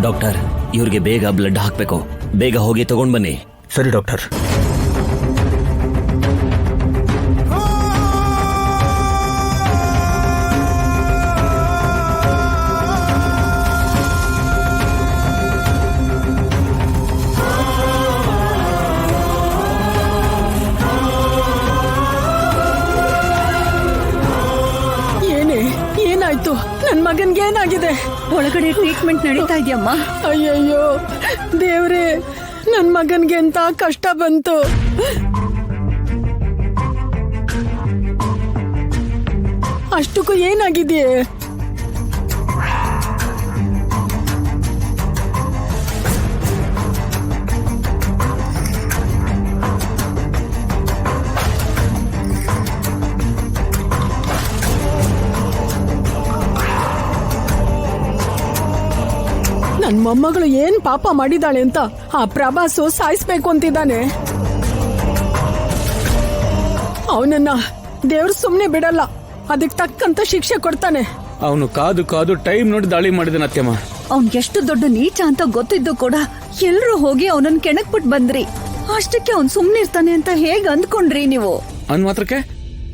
Doctor, ಇವ್ರಿಗೆ ಬೇಗ blood ಹಾಕ್ಬೇಕು. ಬೇಗ ಹೋಗಿ ತಗೊಂಡ್ ಬನ್ನಿ. ಸರಿ ಡಾಕ್ಟರ್. ಏನಾಯ್ತು? ನನ್ ಮಗನ್ಗೆ ಏನಾಗಿದೆ? ಒಳಗಡೆ ಟ್ರೀಟ್ಮೆಂಟ್ ನಡೀತಾ ಇದೆಯಮ್ಮ. ಅಯ್ಯಯ್ಯೋ ದೇವ್ರೆ, ನನ್ ಮಗನ್ಗೆ ಎಂತ ಕಷ್ಟ ಬಂತು. ಅಷ್ಟಕ್ಕೂ ಏನಾಗಿದೆಯೇ? ನನ್ ಮೊಮ್ಮಗಳು ಏನ್ ಪಾಪ ಮಾಡಿದಾಳೆ ಅಂತ ಆ ಪ್ರಭಾಸು ಸಾಯಿಸ್ಬೇಕು ಅಂತಿದ್ದಾನೆ. ಅವನನ್ನ ದೇವ್ರು ಸುಮ್ನೆ ಬಿಡಲ್ಲ, ಅದಕ್ಕೆ ತಕ್ಕಂತ ಶಿಕ್ಷೆ ಕೊಡ್ತಾನೆ. ಅವನು ಕಾದು ಕಾದು ಟೈಮ್ ನೋಡಿ ದಾಳಿ ಮಾಡಿದನ ಅತ್ತೆಮ್ಮ. ಅವ್ನ್ ಎಷ್ಟು ದೊಡ್ಡ ನೀಚ ಅಂತ ಗೊತ್ತಿದ್ದು ಕೂಡ ಎಲ್ರೂ ಹೋಗಿ ಅವನನ್ನ ಕೆಣಕ್ಬಿಟ್ ಬಂದ್ರಿ. ಅಷ್ಟಕ್ಕೆ ಅವ್ನ್ ಸುಮ್ನೆ ಇರ್ತಾನೆ ಅಂತ ಹೇಗ್ ಅಂದ್ಕೊಂಡ್ರಿ ನೀವು? ಅನ್ ಮಾತ್ರಕ್ಕೆ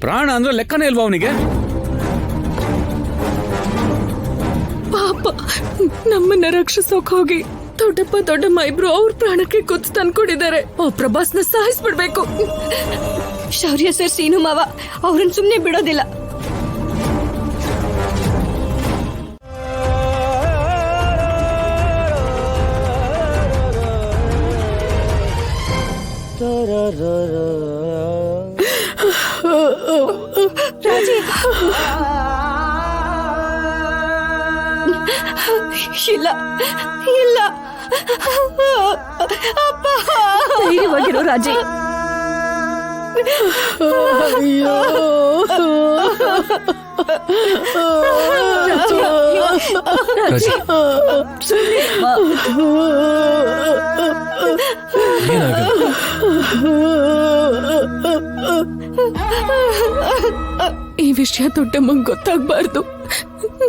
ಪ್ರಾಣ ಅಂದ್ರೆ ಲೆಕ್ಕನೇ ಇಲ್ವಾ ಅವನಿಗೆ? ಪಾಪ, ನಮ್ಮನ್ನ ರಕ್ಷಿಸೋಕ್ ಹೋಗಿ ದೊಡ್ಡಪ್ಪ ದೊಡ್ಡಮ್ಮ ಇಬ್ರು ಅವ್ರ ಪ್ರಾಣಕ್ಕೆ ಕುತ್ತು ತಂದ್ಕೊಂಡಿದ್ದಾರೆ. ಪ್ರಭಾಸ್ನ ಸಾಯಿಸ್ಬಿಡ್ಬೇಕು. ಶೌರ್ಯ ಸರ್, ಸೀನು ಮಾವ ಅವ್ರನ್ನ ಸುಮ್ನೆ ಬಿಡೋದಿಲ್ಲ. ರಾಜಿ, ಇಲ್ಲ ಇಲ್ಲ, ಧೈರ್ಯವಾಗಿರೋ ರಾಜಿ. ಅಯ್ಯೋ ಈ ವಿಷಯ ದೊಡ್ಡಮ್ಮಂಗ್ ಗೊತ್ತಾಗ್ಬಾರ್ದು.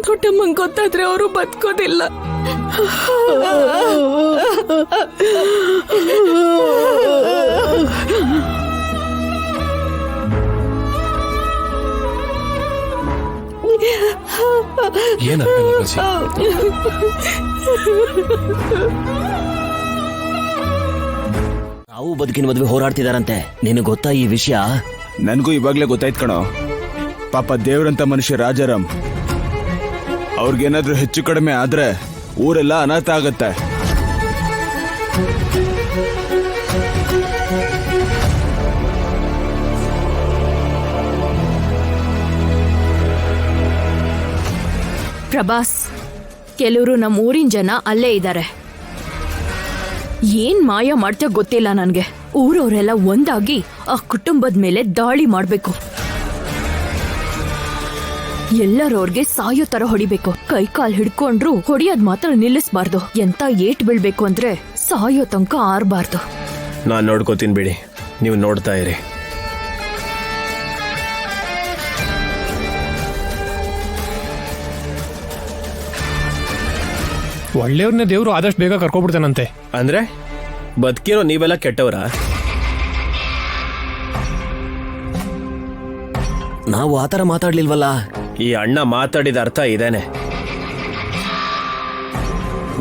ದೊಡ್ಡಮ್ಮಂಗ್ ಗೊತ್ತಾದ್ರೆ ಅವರು ಬದುಕೋದಿಲ್ಲ. ನಾವು ಬದುಕಿನ ಮದುವೆ ಹೋರಾಡ್ತಿದಾರಂತೆ. ನಿನಗೆ ಗೊತ್ತಾ ಈ ವಿಷಯ? ನನ್ಗೂ ಇವಾಗ್ಲೇ ಗೊತ್ತಾಯ್ತು ಕಣೋ. ಪಾಪ ದೇವ್ರಂತ ಮನುಷ್ಯ ರಾಜಾರಾಮ್, ಅವ್ರಿಗೇನಾದ್ರೂ ಹೆಚ್ಚು ಕಡಿಮೆ ಆದ್ರೆ ಊರೆಲ್ಲ ಅನಾಥ ಆಗತ್ತೆ. ಪ್ರಭಾಸ್, ಕೆಲವರು ನಮ್ಮ ಊರಿನ ಜನ ಅಲ್ಲೇ ಇದ್ದಾರೆ. ಏನ್ ಮಾಯ ಮಾಡ್ತಾ ಗೊತ್ತಿಲ್ಲ ನನ್ಗೆ. ಊರವರೆಲ್ಲ ಒಂದಾಗಿ ಆ ಕುಟುಂಬದ ಮೇಲೆ ದಾಳಿ ಮಾಡ್ಬೇಕು. ಎಲ್ಲರವ್ರಿಗೆ ಸಾಯೋ ತರ ಹೊಡಿಬೇಕು. ಕೈ ಕಾಲ್ ಹಿಡ್ಕೊಂಡ್ರು ಹೊಡಿಯೋದ್ ಮಾತ್ರ ನಿಲ್ಲಿಸ್ಬಾರ್ದು. ಎಂತ ಏಟ್ ಬೀಳ್ಬೇಕು ಅಂದ್ರೆ ಸಾಯೋ ತನಕ ಆರ್ಬಾರ್ದು. ನಾನ್ ನೋಡ್ಕೋತೀನಿ ಬಿಡಿ, ನೀವು ನೋಡ್ತಾ ಇರಿ. ಒಳ್ಳೆಯವ್ರನ್ನೇ ದೇವ್ರು ಆದಷ್ಟು ಬೇಗ ಕರ್ಕೊಬಿಡ್ತಾನಂತೆ. ಅಂದ್ರೆ ಬದುಕಿರೋ ನೀವೆಲ್ಲ ಕೆಟ್ಟವರ? ನಾವು ಆತರ ಮಾತಾಡ್ಲಿಲ್ವಲ್ಲ. ಈ ಅಣ್ಣ ಮಾತಾಡಿದ ಅರ್ಥ ಇದೇನೆ.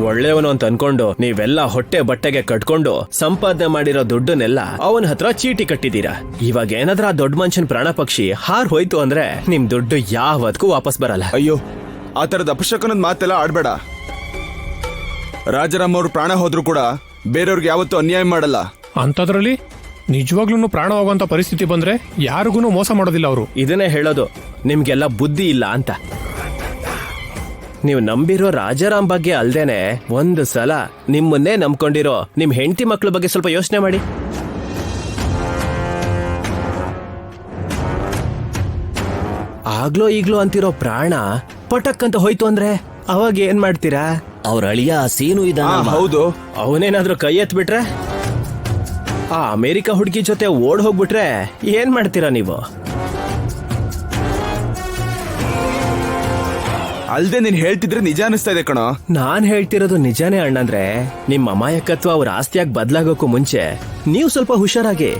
ಒಳ್ಳೆಯವನು ಅಂತ ಅನ್ಕೊಂಡು ನೀವೆಲ್ಲ ಹೊಟ್ಟೆ ಬಟ್ಟೆಗೆ ಕಟ್ಕೊಂಡು ಸಂಪಾದನೆ ಮಾಡಿರೋ ದುಡ್ಡನ್ನೆಲ್ಲ ಅವನ ಹತ್ರ ಚೀಟಿ ಕಟ್ಟಿದೀರಾ. ಇವಾಗ ಏನಾದ್ರೂ ಆ ದೊಡ್ಡ ಮನುಷ್ಯನ್ ಪ್ರಾಣ ಪಕ್ಷಿ ಹಾರ್ ಹೋಯ್ತು ಅಂದ್ರೆ ನಿಮ್ ದುಡ್ಡು ಯಾವತ್ಗೂ ವಾಪಸ್ ಬರಲ್ಲ. ಅಯ್ಯೋ, ಆ ತರದ ಅಪಶಕನದ ಮಾತೆಲ್ಲ ಆಡ್ಬೇಡ. ರಾಜಾರಾಮ್ ಅವ್ರು ಪ್ರಾಣ ಹೋದ್ರು ಕೂಡ ಬೇರೆಯವ್ರಿಗೆ ಯಾವತ್ತೂ ಅನ್ಯಾಯ ಮಾಡಲ್ಲ. ಅಂತದ್ರಲ್ಲಿ ನಿಜವಾಗ್ಲೂ ಪ್ರಾಣ ಹೋಗುವಂತ ಪರಿಸ್ಥಿತಿ ಬಂದ್ರೆ ಯಾರಿಗೂ ಮೋಸ ಮಾಡೋದಿಲ್ಲ ಅವರು. ಇದನ್ನೇ ಹೇಳೋದು, ನಿಮ್ಗೆಲ್ಲ ಬುದ್ಧಿ ಇಲ್ಲ ಅಂತ. ನೀವು ನಂಬಿರೋ ರಾಜಾರಾಮ್ ಬಗ್ಗೆ ಅಲ್ದೇನೆ ಒಂದು ಸಲ ನಿಮ್ಮನ್ನೇ ನಂಬ್ಕೊಂಡಿರೋ ನಿಮ್ ಹೆಂಡತಿ ಮಕ್ಳ ಬಗ್ಗೆ ಸ್ವಲ್ಪ ಯೋಚನೆ ಮಾಡಿ. ಆಗ್ಲೋ ಈಗ್ಲೋ ಅಂತಿರೋ ಪ್ರಾಣ ಪಟಕ್ ಅಂತ ಹೋಯ್ತು ಅಂದ್ರೆ ಅವಾಗ ಏನ್ ಮಾಡ್ತೀರಾ? ಅವ್ರ ಅಳಿಯ ಸೀನು ಇದ್ದಾನೆ. ಹೌದು, ಅವನೇನಾದ್ರೂ ಕೈ ಎತ್ಬಿಟ್ರೆ, ಆ ಅಮೆರಿಕ ಹುಡುಗಿ ಜೊತೆ ಓಡ್ ಹೋಗ್ಬಿಟ್ರೆ ಏನ್ ಮಾಡ್ತೀರಾ ನೀವು? ಅಲ್ದೆ ನೀನ್ ಹೇಳ್ತಿದ್ರೆ ನಿಜ ಅನಿಸ್ತಾ ಇದೆ ಕಣೋ. ನಾನ್ ಹೇಳ್ತಿರೋದು ನಿಜಾನೇ ಅಣ್ಣಂದ್ರೆ ನಿಮ್ ಅಮಾಯಕತ್ವ ಅವ್ರ ಆಸ್ತಿಯಾಗಿ ಬದ್ಲಾಗೋಕ್ಕೂ ಮುಂಚೆ ನೀವು ಸ್ವಲ್ಪ ಹುಷಾರಾಗಿ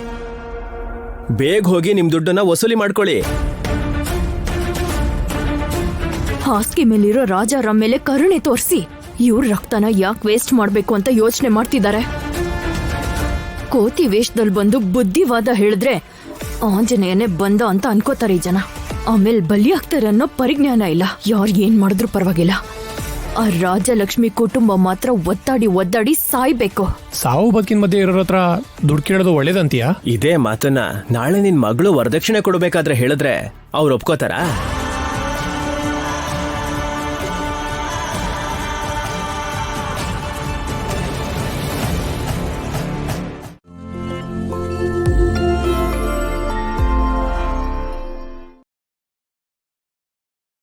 ಬೇಗ ಹೋಗಿ ನಿಮ್ ದುಡ್ಡನ್ನ ವಸೂಲಿ ಮಾಡ್ಕೊಳ್ಳಿ. ಹಾಸಿಗೆ ಮೇಲಿರೋ ರಾಜಾರಾಮ್ ಮೇಲೆ ಕರುಣೆ ತೋರಿಸಿ ಇವ್ರ ರಕ್ತನ ಯಾಕೆ ವೇಸ್ಟ್ ಮಾಡ್ಬೇಕು ಅಂತ ಯೋಚನೆ ಮಾಡ್ತಿದ್ದಾರೆ. ಕೋತಿ ವೇಷದಲ್ಲಿ ಬಂದು ಬುದ್ಧಿವಾದ ಹೇಳಿದ್ರೆ ಆಂಜನೇಯನೇ ಬಂದ ಅಂತ ಅನ್ಕೋತಾರೆ ಈ ಜನ. ಆಮೇಲೆ ಬಲಿ ಆಗ್ತಾರೆ ಅನ್ನೋ ಪರಿಜ್ಞಾನ ಇಲ್ಲ. ಯಾರು ಏನ್ ಮಾಡಿದ್ರು ಪರವಾಗಿಲ್ಲ, ಆ ರಾಜಲಕ್ಷ್ಮಿ ಕುಟುಂಬ ಮಾತ್ರ ಒದ್ದಾಡಿ ಸಾಯ್ಬೇಕು. ಸಾವು ಬದುಕಿನ ಮಧ್ಯೆ ಇರೋರ ಹತ್ರ ದುಡ್ಡು ಕೇಳೋದು ಒಳ್ಳೇದಂತೀಯಾ? ಇದೇ ಮಾತನ್ನ ನಾಳೆ ನಿನ್ ಮಗಳು ವರದಕ್ಷಿಣೆ ಕೊಡ್ಬೇಕಾದ್ರೆ ಹೇಳಿದ್ರೆ ಅವ್ರು ಒಪ್ಕೋತಾರಾ?